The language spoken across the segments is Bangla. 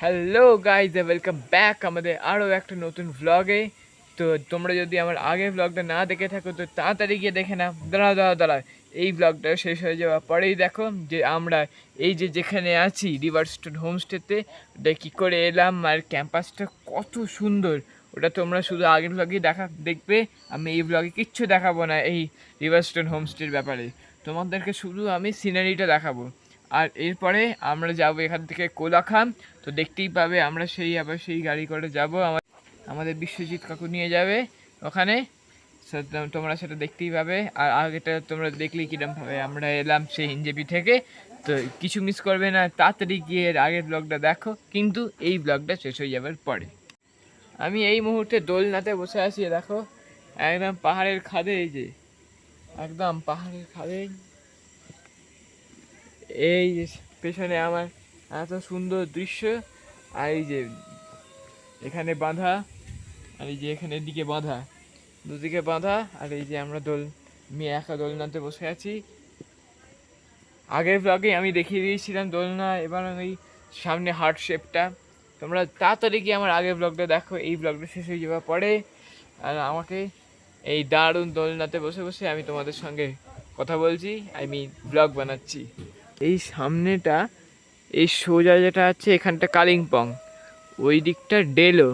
হ্যালো গাইজ, ওয়েলকাম ব্যাক আমাদের আরও একটা নতুন ভ্লগে। তো তোমরা যদি আমার আগের ভ্লগটা না দেখে থাকো তো তাড়াতাড়ি গিয়ে দেখে নাও। দাঁড়াও, এই ভ্লগটা শেষ হয়ে যাওয়ার পরেই দেখো যে আমরা এই যেখানে আছি রিভারস্টোন হোমস্টেতে, ওটা কী করে এলাম আর ক্যাম্পাসটা কত সুন্দর, ওটা তোমরা শুধু আগের ভ্লগেই দেখবে। আমি এই ভ্লগে কিচ্ছু দেখাবো না এই রিভারস্টোন হোমস্টের ব্যাপারে, তোমাদেরকে শুধু আমি সিনারিটা দেখাবো। আর এরপরে আমরা যাব এখান থেকে কোলাখাম। তো দেখতেই পাবে আমরা আবার সেই গাড়ি করে যাব, আমাদের বিশ্বজিৎ কাকু নিয়ে যাবে ওখানে। তোমরা সেটা দেখতেই পাবে। আর আগেটা তোমরা দেখলেই কিরম ভাবে আমরা এলাম সেই এনজেপি থেকে। তো কিছু মিস করবে না, তাড়াতাড়ি গিয়ে আগের ব্লগটা দেখো, কিন্তু এই ব্লগটা শেষ হয়ে যাবার পরে। আমি এই মুহূর্তে দোলনাতে বসে আছি, দেখো একদম পাহাড়ের খাদে, এই যে একদম পাহাড়ের খাদে, এই যে পেছনে আমার এত সুন্দর দৃশ্য। আর এই যে এখানে বাঁধা, আর এই যে এখানে দিকে বাঁধা, দুদিকে বাঁধা। আর এই যে আমরা আমি একা দোলনাতে বসে আছি। আগের ব্লগে আমি দেখিয়ে দিয়েছিলাম দোলনা, এবার ওই সামনে হার্ট শেপটা। তোমরা তাড়াতাড়ি গিয়ে আমার আগের ব্লগটা দেখো, এই ব্লগটা শেষ হয়ে যাওয়ার পরে। আর আমাকে এই দারুণ দোলনাতে বসে বসে আমি তোমাদের সঙ্গে কথা বলছি, ব্লগ বানাচ্ছি। এই সামনেটা, এই সোজা যেটা আছে এখানটা কালিম্পং, ওই দিকটা ডেলো।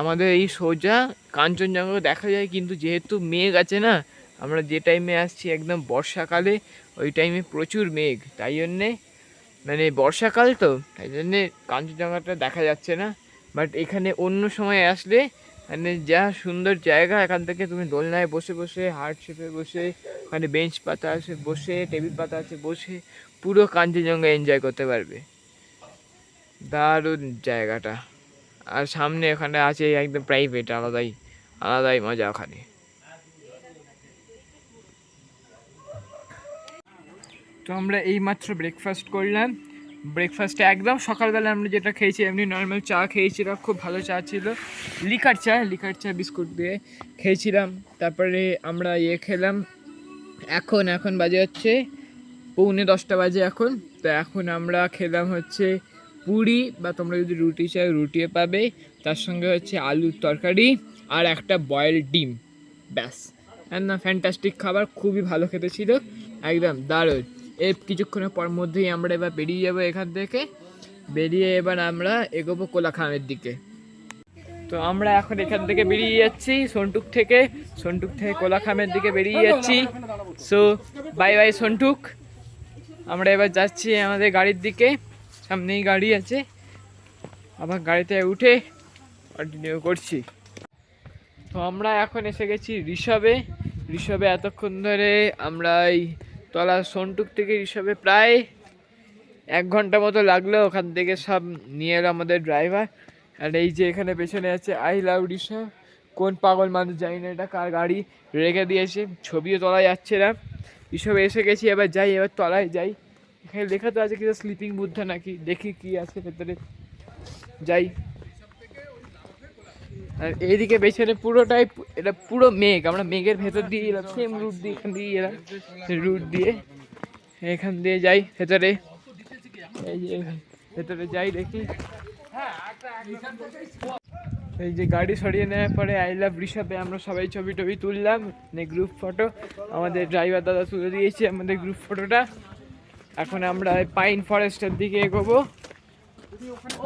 আমাদের এই সোজা কাঞ্চনজঙ্ঘা দেখা যায়, কিন্তু যেহেতু মেঘ আছে না, আমরা যে টাইমে আসছি একদম বর্ষাকালে, ওই টাইমে প্রচুর মেঘ, তাই জন্যে বর্ষাকাল তো, তাই জন্যে কাঞ্চনজঙ্ঘাটা দেখা যাচ্ছে না। বাট এখানে অন্য সময় আসলে যা সুন্দর জায়গা, এখান থেকে তুমি দোলনায় বসে বসে, হার্ট শেপে বসে, ওখানে বেঞ্চ পাতা আছে বসে, টেবিল পাতা আছে বসে, পুরো কাঞ্চনজঙ্ঘা এনজয় করতে পারবে। দারুণ জায়গাটা। আর সামনে ওখানে আছে একদম প্রাইভেট, আলাদাই মজা ওখানে। তো আমরা এইমাত্র ব্রেকফাস্ট করলাম। ব্রেকফাস্টে একদম সকালবেলা আমরা যেটা খেয়েছি এমনি নর্মাল চা খেয়েছিলাম, খুব ভালো চা ছিল, লিকার চা বিস্কুট দিয়ে খেয়েছিলাম। তারপরে আমরা খেলাম, এখন বাজে হচ্ছে 9:45 বাজে এখন। তো এখন আমরা খেলাম হচ্ছে পুরি, বা তোমরা যদি রুটি চাও রুটিও পাবে, তার সঙ্গে হচ্ছে আলুর তরকারি আর একটা বয়েলড ডিম, ব্যাস। একদম ফ্যান্টাস্টিক খাবার, খুবই ভালো খেতে ছিল, একদম দারুণ। এর কিছুক্ষণের পর মধ্যেই আমরা এবার বেরিয়ে যাবো এখান থেকে। বেরিয়ে এবার আমরা এগোবো কোলাখামের দিকে। তো আমরা এখন এখান থেকে বেরিয়ে যাচ্ছি সন্টুক থেকে কোলাখামের দিকে বেরিয়ে যাচ্ছি। সো বাই বাই সন্টুক। আমরা এবার যাচ্ছি আমাদের গাড়ির দিকে, সামনেই গাড়ি আছে, আবার গাড়িতে উঠে কন্টিনিউ করছি। তো আমরা এখন এসে গেছি ঋষভে এতক্ষণ ধরে আমরা এই সন্টুক থেকে ঋষভে প্রায় 1 ঘন্টা মতো লাগলো। ওখান থেকে সব নিয়ে এলো আমাদের ড্রাইভার। আর এই যে এখানে পেছনে আছে আই লাভ ঋষভ, কোন পাগল মানুষ জানি না এটা কার গাড়ি রেখে দিয়েছে, ছবিও তোলা যাচ্ছে না। ঋষভে এসে গেছি, এবার তলায় যাই। এখানে লেখা তো আছে কি স্লিপিং বুদ্ধা নাকি, দেখি কি আছে ভেতরে, যাই। আর এইদিকে পেছনে পুরোটাই, এটা পুরো মেঘ, আমরা মেঘের ভেতর দিয়ে এলাম, সেম রুট দিয়ে এখান দিয়ে এলাম, এখান দিয়ে যাই ভেতরে। এই যে ভেতরে যাই, দেখি এই যে গাড়ি সরিয়ে নেওয়ার পরে আই লাভ ঋষভে আমরা সবাই ছবি তুললাম, গ্রুপ ফটো আমাদের ড্রাইভার দাদা তুলে দিয়েছে আমাদের গ্রুপ ফটোটা। এখন আমরা পাইন ফরেস্টের দিকে এগোবো,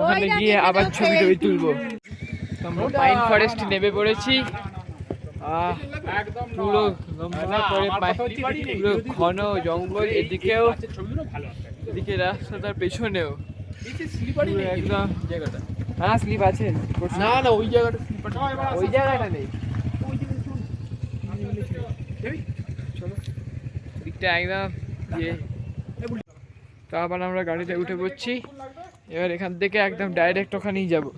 ওখানে গিয়ে আবার ছবি তুলবো। আমরা পাইন ফরেস্ট নেমে পড়েছি। পুরো পুরো ঘন জঙ্গল, এদিকে রাস্তাটার পেছনেও একদম জায়গাটা, হ্যাঁ স্লিপ আছে না, ওই জায়গাটা নেই, চলো দিকটা একদম তো আবার আমরা গাড়িতে উঠে পড়ছি। এবার এখান থেকে একদম ডাইরেক্ট ওখানেই যাবো,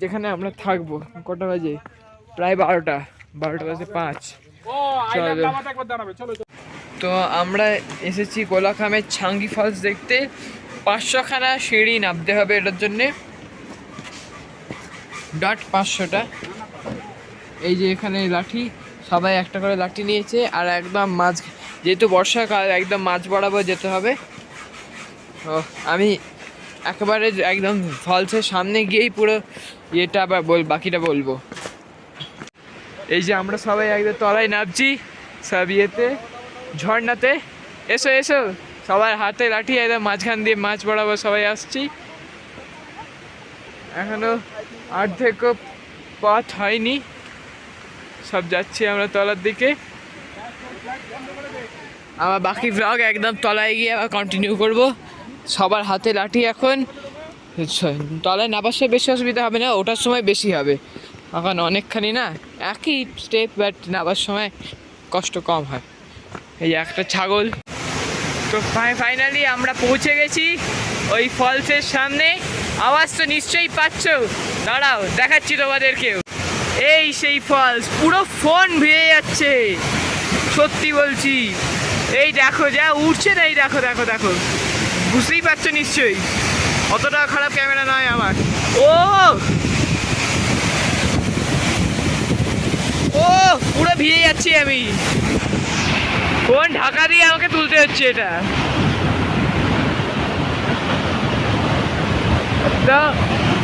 যেখানে আমরা থাকবো। কটা বাজে? প্রায় 12টা বাজে 5। তো আমরা এসেছি কোলাখামের ছাঙ্গি ফলস দেখতে। 500খানা সিঁড়ি নামতে হবে এটার জন্যে, 500টা। এই যে এখানে লাঠি, সবাই একটা করে লাঠি নিয়েছে। আর একদম যেহেতু বর্ষাকাল, একদম মাঝ বরাবর যেতে হবে। তো আমি একেবারে একদম ফলসের সামনে গিয়েই পুরো ইয়েটা আবার বাকিটা বলবো। এই যে আমরা সবাই একদম তলায় নামছি সব ইয়েতে ঝর্ণাতে। এসো এসো, সবার হাতে লাঠি একদম মাঝখান দিয়ে মাছ বরাবর সবাই আসছি। এখনো অর্ধেকও পথ হয়নি, সব যাচ্ছি আমরা তলার দিকে। আমার বাকি ব্লগ একদম তলায় গিয়ে আবার কন্টিনিউ করব। সবার হাতে লাঠি এখন, তলায় নামার সময় বেশি অসুবিধা হবে না, ওঠার সময় বেশি হবে, এখন অনেকখানি না একই স্টেপ, বাট নামার সময় কষ্ট কম হয়। এই একটা ছাগল। তো ফাইনালি আমরা পৌঁছে গেছি ওই ফলসের সামনে। আওয়াজ তো নিশ্চয়ই পাচ্ছ, দাঁড়াও দেখাচ্ছি তোমাদেরকেও। এই সেই ফলস, পুরো ফোন ভিজে যাচ্ছে, সত্যি বলছি। এই দেখো যা উঠছে না, এই দেখো দেখো দেখো, বুঝতেই পারছো নিশ্চয়ই, অতটা খারাপ ক্যামেরা নয় আমার। ও ও পুরো ভিজে যাচ্ছি আমি, ফোন ঢাকা দিয়ে আমাকে তুলতে হচ্ছে এটা।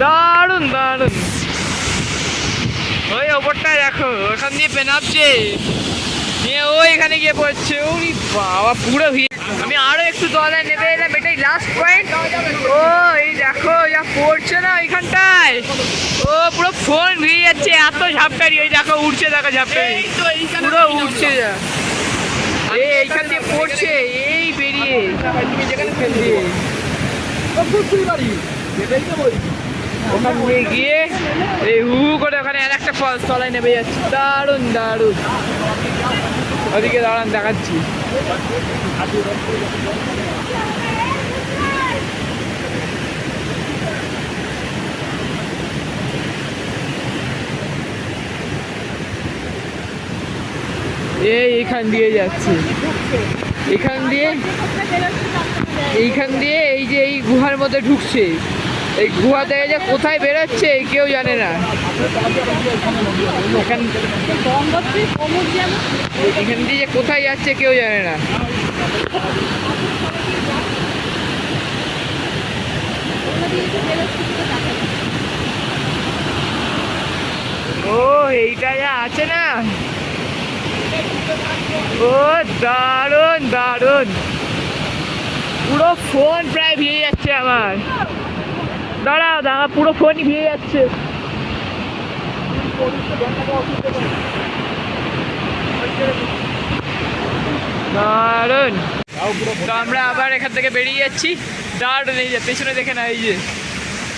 দারুন দারুন, ওই ওপরটায় দেখো, ওখান দিয়ে পেনাপছে নিয়ে ও এখানে গিয়ে পড়ছে। ওই বাবা পুরো ভিড়। আমি আরো একটু তলায় নেমে এলাম, এটাই লাস্ট পয়েন্ট। ও এই দেখো যা পড়ছে না ওইখানটায়, ও পুরো ফোন ভিজে যাচ্ছে, এত ঝাপটারি। ওই দেখো উঠছে, দেখো ঝাপটারি পুরো উঠছে, যা এইখান দিয়ে পড়ছে, এই বেরিয়ে ওখান দিয়ে গিয়ে এই হু করে ওখানে আর একটা ফলস তলায় নেমে যাচ্ছে। দারুণ দারুণ, ওদিকে দাঁড়ান দেখাচ্ছি। এইখান দিয়ে যাচ্ছে, এইখান দিয়ে এই যে এই গুহার মধ্যে ঢুকছে। এই গুহা থেকে যে কোথায় বেরোচ্ছে কেউ জানে না। এখান দিয়ে যে কোথায় যাচ্ছে কেউ জানে না। ও এইটা যা আছে না, ও দারুণ দারুণ, পুরো ফোন প্রায় ভিজে যাচ্ছে আমার। দাঁড়াও দাঁড়া, পুরো ফোনই ভিজে যাচ্ছে। দারুণ। তো আমরা আবার এখান থেকে বেরিয়ে যাচ্ছি। দারুণ, এই যে পেছনে দেখে না, এই যে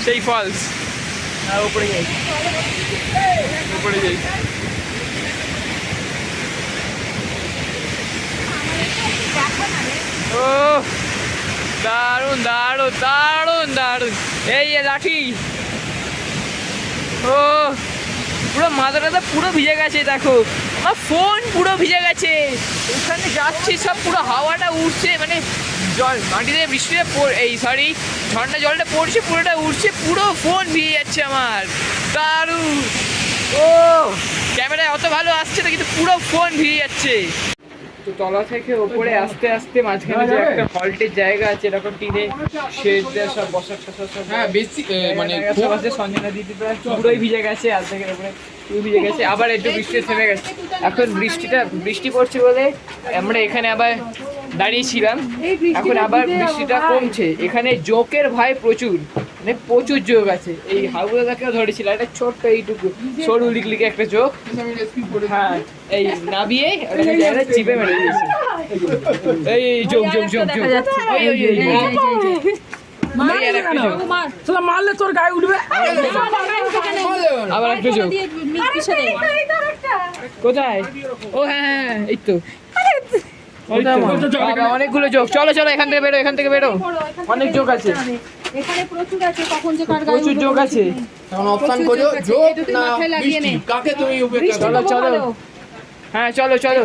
সেই ফলস। উপরে যাই, উপরে যাই। ও দারুণ দারুণ দারুণ দারুণ, এই লাঠি। ও পুরো মাথাটা পুরো ভিজে গেছে, দেখো আমার ফোন পুরো ভিজে গেছে। ওখানে যাচ্ছি সব পুরো হাওয়াটা উঠছে, মানে জল মাটিতে বৃষ্টিতে এই সরি ঝর্ণা জলটা পড়ছে, পুরোটা উঠছে, পুরো ফোন ভিজে যাচ্ছে আমার। দারুণ। ও ক্যামেরায় অত ভালো আসছে না, কিন্তু পুরো ফোন ভিজে যাচ্ছে। তো তলা থেকে ওপরে আস্তে আস্তে মাঝখানে যে একটা হল্টের জায়গা আছে, এরকম টিনে শেড দেওয়া, সব বসার টসার সব। হ্যাঁ বেশি মানে সঞ্জনা দিদি তো পুরোই ভিজে গেছে, অর্ধেকের উপরে পুরো ভিজে গেছে। আবার একটু বৃষ্টি থেমে গেছে, এখন বৃষ্টি পড়ছে বলে আমরা এখানে আবার দাঁড়িয়েছিলাম। এখন আবার বৃষ্টিটা কমছে। এখানে জোকের ভয় প্রচুর, মানে প্রচুর জোক আছে। এই হাউড়াটাকেও ধরেছিল একটা ছোট্ট এইটুকু সরু লিকলিকে একটা জোক। হ্যাঁ এই নাবিয়ে চিপে মেরে দিয়েছে। এই জোক জোক জোক জোক, মারলে তোর গায়ে উঠবে। আবার একটা জোক। কোথায়? ও হ্যাঁ হ্যাঁ এই তো অনেকগুলো জোক। চলো চলো এখান থেকে বেরো, এখান থেকে বেরো, অনেক জোক আছে এখানে, প্রচুর আছে। কখন যে কার গায়ে প্রচুর জোক আছে। এখন অপশন করো জোক না বৃষ্টি, কাকে তুমি উপেক্ষা করো? চলো চলো, হ্যাঁ চলো চলো।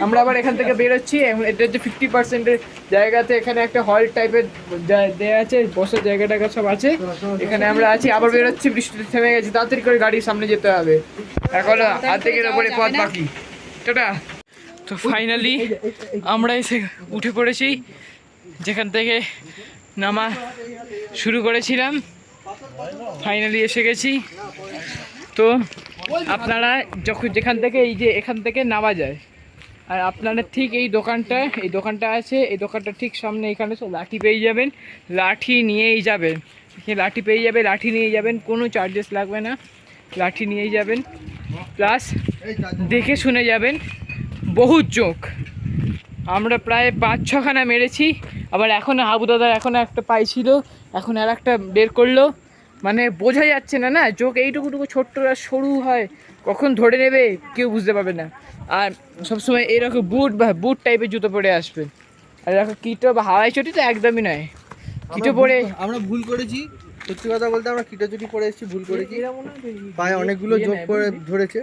আমরা আবার এখান থেকে বেরোচ্ছি। এটা হচ্ছে 50%-এর জায়গাতে এখানে একটা হল টাইপের দেয়া আছে, বসার জায়গা টায়গা সব আছে। এখানে আমরা আছি, আবার বেরোচ্ছি। বৃষ্টিতে থেমে গেছে, তাড়াতাড়ি করে গাড়ির সামনে যেতে হবে, এখনো অর্ধেকের ওপরে পথ বাকি। টাটা। তো ফাইনালি আমরা এসে উঠে পড়েছি যেখান থেকে নামা শুরু করেছিলাম, ফাইনালি এসে গেছি। তো আপনারা যখন যেখান থেকে এই যে এখান থেকে নামা যায়, আর আপনারা ঠিক এই দোকানটা আছে, এই দোকানটা ঠিক সামনে এখানে সব লাঠি পেয়ে যাবেন, লাঠি নিয়েই যাবেন, লাঠি পেয়ে যাবে, লাঠি নিয়ে যাবেন, কোনো চার্জেস লাগবে না, লাঠি নিয়েই যাবেন। প্লাস দেখে শুনে যাবেন, বহুত চোখ, আমরা প্রায় 5-6খানা মেরেছি। আবার এখনও হাবু দাদার এখনও একটা পাইছিল, এখন আর একটা বের করলো, মানে বোঝা যাচ্ছে না না, চোখ এইটুকুটুকু ছোট্ট আর সরু হয়, কখন ধরে নেবে কেউ বুঝতে পারবে না। আর সবসময় এরকম বুট টাইপের জুতো পরে আসবে, আর এরকম কিটো বা হাওয়াই চটি তো একদমই নয়, কিটো পরে আমরা ভুল করেছি, সত্যি কথা বলতে আমরা কিটো চুটি পরে এসেছি, ভুল করেছি। পায়ে অনেকগুলো যোগ করে ধরেছে।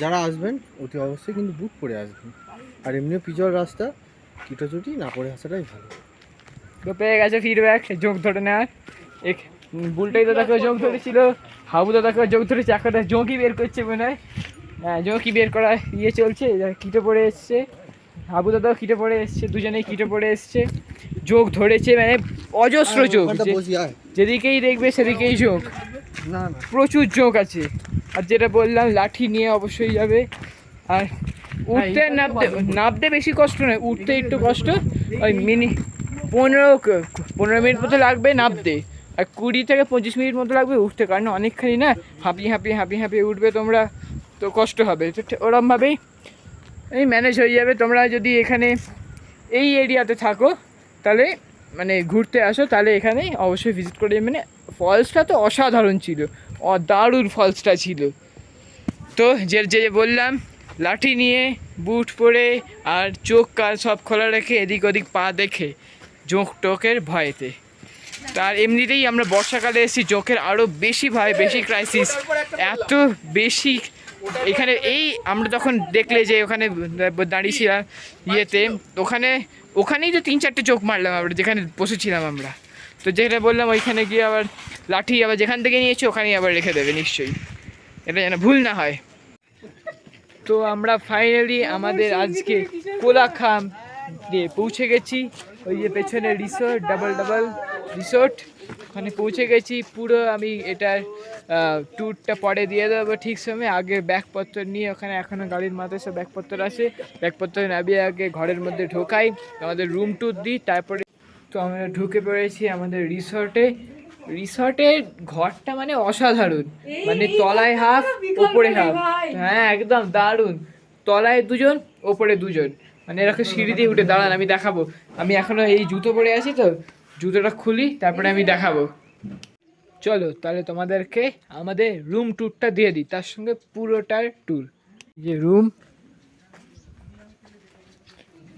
যারা আসবেন অতি অবশ্যই কিন্তু বুট পরে আসবেন, আর এমনিও পিচর রাস্তা, কিটো চুটি না পরে আসাটাই ভালো। তো পেয়ে গেছে ফিডব্যাক যোগ ধরে নেওয়ার। বুলটাই দাদাকেও যোগ ধরেছিল, হাবু দাদাকেও যোগ ধরেছে, এখন জোঁকি বের করছে মনে হয়। হ্যাঁ, জোঁকি বের করা চলছে, কিটো পরে এসছে, হাবু দাদাও কিটো পরে এসছে, দুজনেই কিটো পরে এসছে, যোগ ধরেছে, মানে অজস্র যোগ, যেদিকেই দেখবে সেদিকেই যোগ, না প্রচুর যোগ আছে। আর যেটা বললাম, লাঠি নিয়ে অবশ্যই যাবে। আর উঠতে নামতে বেশি কষ্ট নয়, উঠতে একটু কষ্ট, ওই 15 মিনিট মতো লাগবে নামতে, আর 20 থেকে 25 মিনিট মতো লাগবে উঠতে, কারণ অনেকখানি না হাঁপিয়ে উঠবে তোমরা, তো কষ্ট হবে। তো ওরমভাবেই এই ম্যানেজ হয়ে যাবে। তোমরা যদি এখানে এই এরিয়াতে থাকো, তাহলে মানে ঘুরতে আসো, তাহলে এখানে অবশ্যই ভিজিট করে, মানে ফলসটা তো অসাধারণ ছিল, দারুণ ফলসটা ছিল। তো যে বললাম, লাঠি নিয়ে, বুট পরে, আর চোখ কান সব খোলা রেখে, এদিক ওদিক পা দেখে, চোখ টোকের ভয়েতে। তার এমনিতেই আমরা বর্ষাকালে এসেছি, চোখের আরও বেশি ভয়, বেশি ক্রাইসিস, এত বেশি এখানে। এই আমরা তখন দেখলে যে ওখানে দাঁড়িয়েছিলাম ইয়েতে, ওখানেই তো 3-4টে চোখ মারলাম আমরা, যেখানে বসেছিলাম আমরা। তো যেটা বললাম, ওইখানে গিয়ে আবার লাঠি আবার যেখান থেকে নিয়েছি ওখানেই আবার রেখে দেবে নিশ্চয়ই, এটা যেন ভুল না হয়। তো আমরা ফাইনালি আমাদের আজকে কোলাখাম দিয়ে পৌঁছে গেছি, ওই যে পেছনে রিসোর্ট, ডাবল রিসোর্ট, ওখানে পৌঁছে গেছি। পুরো আমি এটার ট্যুরটা পরে দিয়ে দেবো ঠিক সময়, আগে ব্যাগপত্র নিয়ে, ওখানে এখনও গাড়ির মাথায় সব ব্যাগপত্র আছে, ব্যাগপত্র নামিয়ে আগে ঘরের মধ্যে ঢোকাই, আমাদের রুম ট্যুর দিই, তারপরে তো আমরা ঢুকে পড়েছি আমাদের রিসর্টের ঘরটা মানে অসাধারণ, মানে তলায় হাফ ওপরে হাফ, হ্যাঁ একদম দারুণ, তলায় 2জন ওপরে 2জন, মানে এরকম সিঁড়ি দিয়ে উঠে। দাঁড়ান আমি দেখাবো, আমি এখনো এই জুতো পরে আছি, তো জুতোটা খুলি তারপরে আমি দেখাবো। চলো তাহলে তোমাদেরকে আমাদের রুম ট্যুরটা দিয়ে দিই, তার সঙ্গে পুরোটার ট্যুর। যে রুম,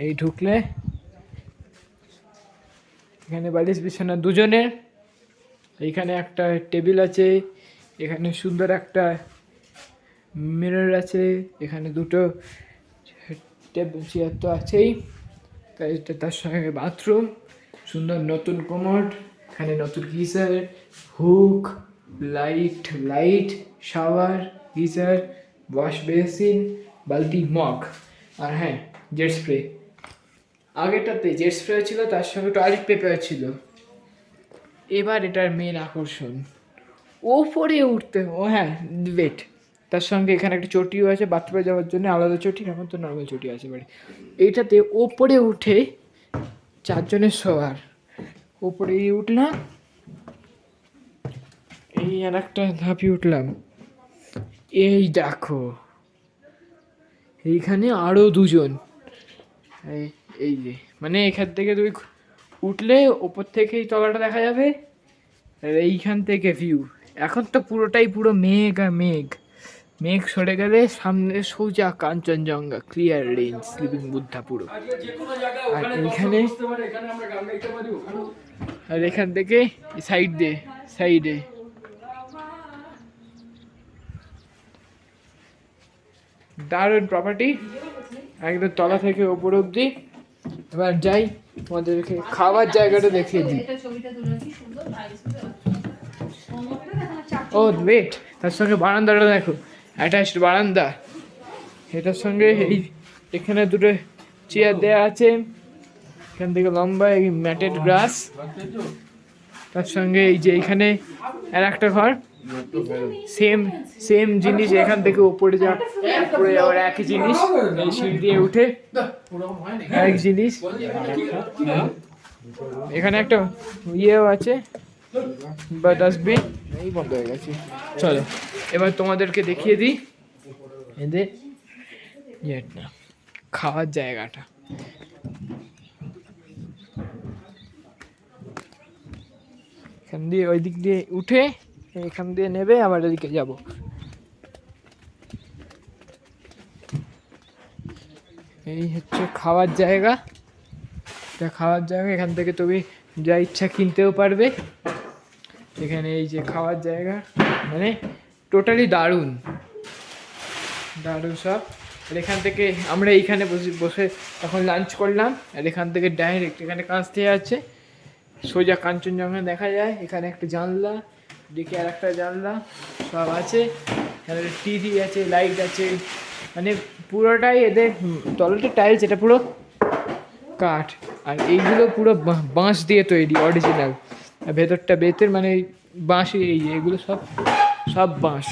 এই ঢুকলে এখানে বালিশ বিছানা 2জনের, এইখানে একটা টেবিল আছে, এখানে সুন্দর একটা মিরর আছে, এখানে 2টো টেবিল চেয়ার তো আছেই, তার সঙ্গে বাথরুম, সুন্দর নতুন কোমোড, এখানে নতুন geyser, hook, light, shower, geyser, wash basin, বালতি, মগ, আর হ্যাঁ জেট স্প্রে। আগেরটাতে জেট স্প্রে ছিল, তার সঙ্গে টয়লেট পেপার ছিল। এবার এটার মেন আকর্ষণ, ওপরে উঠতে, হ্যাঁ ওয়েট, তার সঙ্গে এখানে একটা চটিও আছে বাথরুমে যাওয়ার জন্য, আলাদা চটি, এখন তো নর্মাল চটি আছে বাড়ি। এইটাতে ওপরে উঠে 4জনের শোয়ার, ওপরে উঠলাম, এই আর একটা ধাপি উঠলাম, এই দেখো এইখানে আরও 2জন, এই যে মানে এখান থেকে তুমি উঠলে ওপর থেকেই তলাটা দেখা যাবে, আর এইখান থেকে ভিউ। এখন তো পুরোটাই পুরো মেঘ আর মেঘ সরে গেলে সামনে সোজা Kanchenjunga, clear range, sleeping Buddha পুরো। আর এইখানে, আর এখান থেকে সাইডে দারুণ প্রপার্টি, একদম তলা থেকে ওপর অব্দি। এবার যাই তোমাদেরকে খাবার জায়গাটা দেখিয়ে দিই। ও ওয়েট, তার সঙ্গে বারান্দাটা দেখো, অ্যাটাচড বারান্দা, এটার সঙ্গে এখানে 2টো চেয়ার দেওয়া আছে, এখান থেকে লম্বা এই ম্যাটেড গ্রাস, তার সঙ্গে এই যে এইখানে আর একটা ঘর, সেম সেম জিনিস, এখান থেকে উপরে যাওয়ার একই জিনিস, এই সিঁড়ি দিয়ে উঠে এক জিনিস। এখানে একটা ইয়েও আছে বা ডাস্টবিন, এই বন্ধ হয়ে গেছে। চলো এবার তোমাদেরকে দেখিয়ে দিই এদের ইয়েটা, খাওয়ার জায়গাটা। এখান দিয়ে ওই দিক দিয়ে উঠে এখান দিয়ে নেবে, আবার এদিকে যাব। এই হচ্ছে খাওয়ার জায়গা, এটা খাওয়ার জায়গা। এখান থেকে তুমি যা ইচ্ছা কিনতেও পারবে। এখানে এই যে খাওয়ার জায়গা, মানে টোটালি দারুণ দারুণ সব। আর এখান থেকে আমরা এইখানে বসে তখন লাঞ্চ করলাম, আর এখান থেকে ডাইরেক্ট এখানে কাঁচ দিয়ে আছে, সোজা কাঞ্চনজঙ্ঘা দেখা যায়। এখানে একটা জানলা, দিকে আর একটা জানলা, সব আছে। এখানে টিভি আছে, লাইট আছে, মানে পুরোটাই এদের তলাতে টাইলস, এটা পুরো কাঠ। আর এইগুলো পুরো বাঁশ দিয়ে তৈরি অরিজিনাল, আর ভেতরটা বেতের, মানে বাঁশই, এই যে এগুলো সব সব বাঁশ,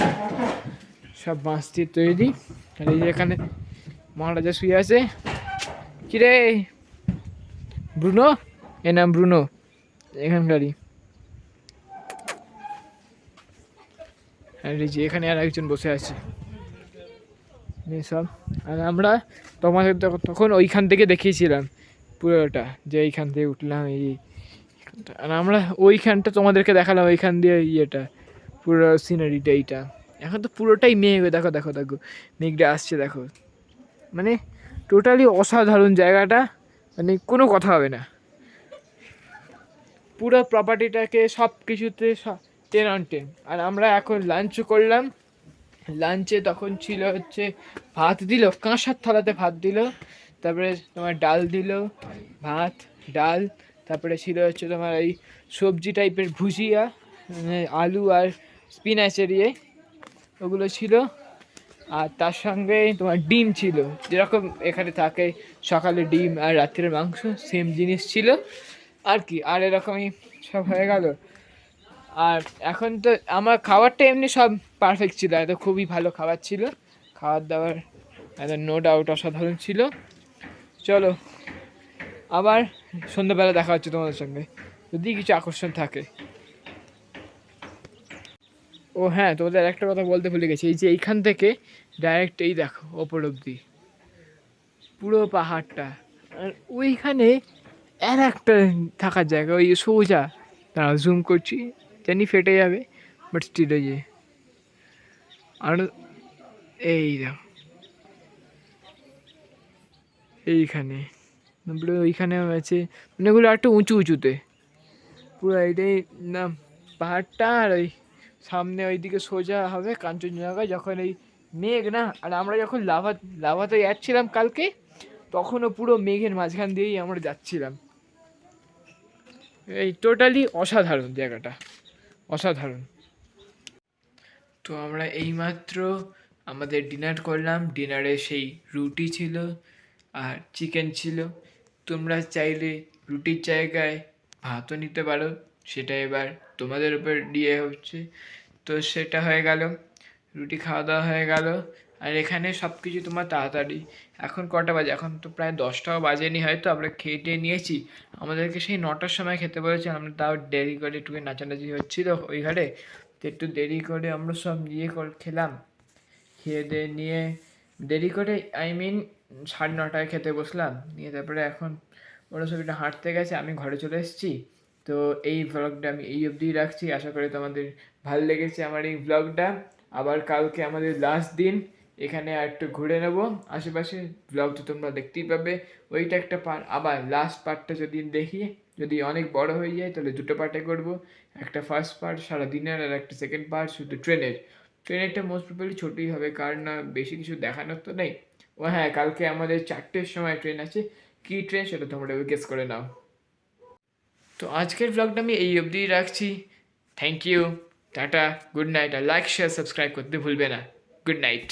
সব বাঁশ দিয়ে তৈরি। আর এই যে এখানে মহারাজা শুয়ে আছে। কিরে ব্রুনো, এ নাম ব্রুনো এখানকারই। আর এই যে এখানে আর একজন বসে আছে সব। আর আমরা তোমাদের তখন ওইখান থেকে দেখিয়েছিলাম পুরোটা, যে এইখান থেকে উঠলাম এই। আর আমরা ওইখানটা তোমাদেরকে দেখালাম, ওইখান দিয়ে ইয়েটা পুরো সিনারিটা এইটা। এখন তো পুরোটাই মেঘ, দেখো দেখো দেখো মেঘটা আসছে দেখো, মানে টোটালি অসাধারণ জায়গাটা, মানে কোনো কথা হবে না। পুরো প্রপার্টিটাকে সব কিছুতে 10/10। আর আমরা এখন লাঞ্চও করলাম। লাঞ্চে তখন ছিল হচ্ছে ভাত দিল, কাঁসার থালাতে ভাত দিল, তারপরে তোমার ডাল দিল, ভাত ডাল, তারপরে ছিল হচ্ছে তোমার এই সবজি টাইপের ভুজিয়া, মানে আলু আর স্পিনাচের ইয়ে, ওগুলো ছিল। আর তার সঙ্গে তোমার ডিম ছিল, যেরকম এখানে থাকে সকালে ডিম আর রাত্রে মাংস, সেম জিনিস ছিল আর কি। আর এরকমই সব হয়ে গেল। আর এখন তো আমার খাবারটা এমনি সব পারফেক্ট ছিল, এত খুবই ভালো খাবার ছিল, খাবার দাবার এত নো ডাউট অসাধারণ ছিল। চলো আবার সন্ধ্যাবেলা দেখা হচ্ছে তোমাদের সঙ্গে, যদি কিছু আকর্ষণ থাকে। ও হ্যাঁ, তোমাদের একটা কথা বলতে ভুলে গেছি, এই যে এইখান থেকে ডাইরেক্ট এই দেখো ওপর অব্দি পুরো পাহাড়টা। আর ওইখানে আর একটা থাকার জায়গা, ওই সোজা, তারা জুম করছি, জানি ফেটে যাবে, বাট স্টিল ওই যে। আর এই দেখো এইখানে, ওইখানে আছে, মানে ওগুলো একটু উঁচু উঁচুতে পুরো এইটাই না পাহাড়টা। আর ওই সামনে ওইদিকে সোজা হবে কাঞ্চনজঙ্ঘা, যখন এই মেঘ না। আর আমরা যখন লাভাতে যাচ্ছিলাম কালকে, তখনও পুরো মেঘের মাঝখান দিয়েই আমরা যাচ্ছিলাম। এই টোটালি অসাধারণ জায়গাটা, অসাধারণ। তো আমরা এইমাত্র আমাদের ডিনার করলাম, ডিনারে সেই রুটি ছিল আর চিকেন ছিল। তোমরা চাইলে রুটির জায়গায় ভাতও নিতে পারো, সেটা এবার তোমাদের উপর দিয়ে হচ্ছে। তো সেটা হয়ে গেল, রুটি খাওয়া দাওয়া হয়ে গেল। আর এখানে সব কিছু তোমার তাড়াতাড়ি, এখন কটা বাজে, এখন তো প্রায় 10টাও বাজেনি, হয়তো আমরা খেয়ে টেয়ে নিয়েছি। আমাদেরকে সেই 9টার সময় খেতে বলেছে, আমরা তাও দেরি করে, একটু নাচানাচি হচ্ছিলো ওই ঘাটে, তো একটু দেরি করে আমরা সব খেলাম। খেয়ে দিয়ে নিয়ে দেরি করে, আই মিন 9:30টায় খেতে বসলাম, নিয়ে তারপরে এখন ওরা সব একটু হাঁটতে গেছে, আমি ঘরে চলে এসেছি। তো এই ভ্লগটা আমি এই অবধিই রাখছি, আশা করি তোমাদের ভালো লেগেছে আমার এই ভ্লগটা। আবার কালকে আমাদের লাস্ট দিন, এখানে আর একটু ঘুরে নেবো আশেপাশে, ভ্লগ তো তোমরা দেখতেই পাবে, ওইটা একটা পার্ট। আবার লাস্ট পার্টটা যদি দেখি, যদি অনেক বড় হয়ে যায় তাহলে 2টো পার্টে করবো, একটা ফার্স্ট পার্ট সারা দিনের, আর একটা সেকেন্ড পার্ট শুধু ট্রেনেরটা মোস্ট প্রবলি ছোটোই হবে, কারণ না বেশি কিছু দেখানোর তো নেই। ও হ্যাঁ, কালকে আমাদের 4টের সময় ট্রেন আছে, কী ট্রেন সেটা তোমরা গেস করে নাও। তো আজকের ভ্লগটা আমি এই অবধিই রাখছি। Thank you, tata, good night. আর লাইক শেয়ার সাবস্ক্রাইব করতে ভুলবে না। Good night.